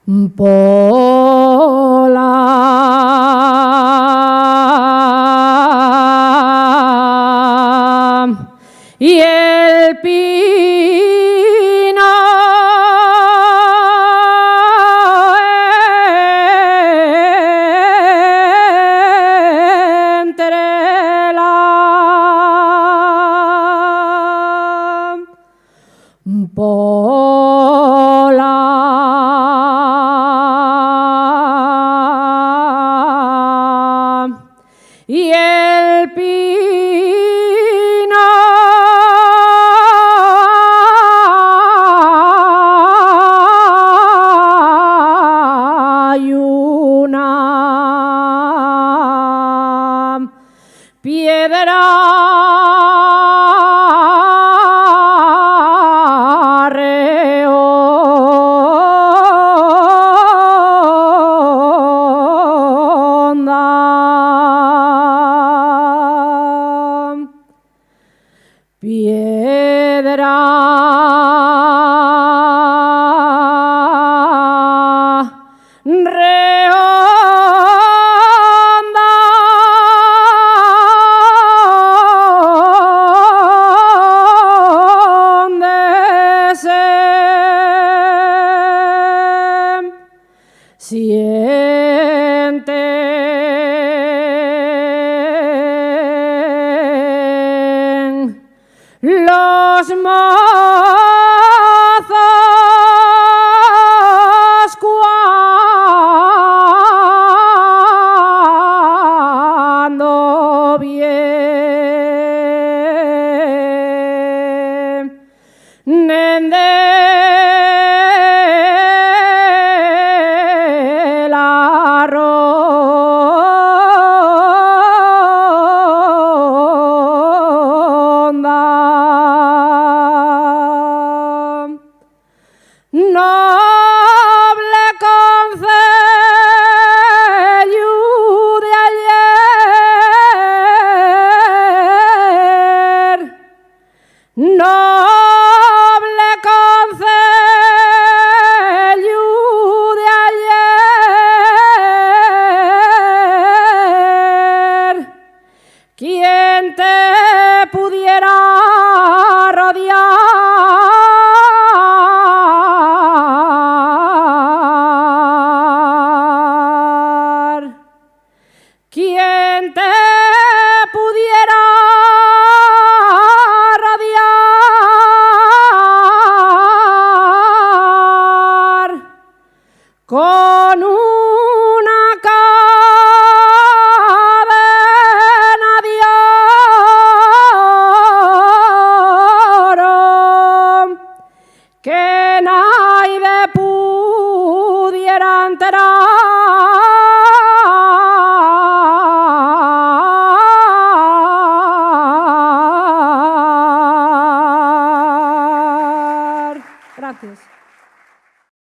Pola y el pino entre la pola y el pino hay una piedra piedra redonda donde se sienten los mozos cuando vienen de la ronda. Noble concello de ayer, noble concello de ayer, ¿quién te pudiera rodear? ¿Quién te pudiera rodear con una cadena de oro que nadie pudiera enterar?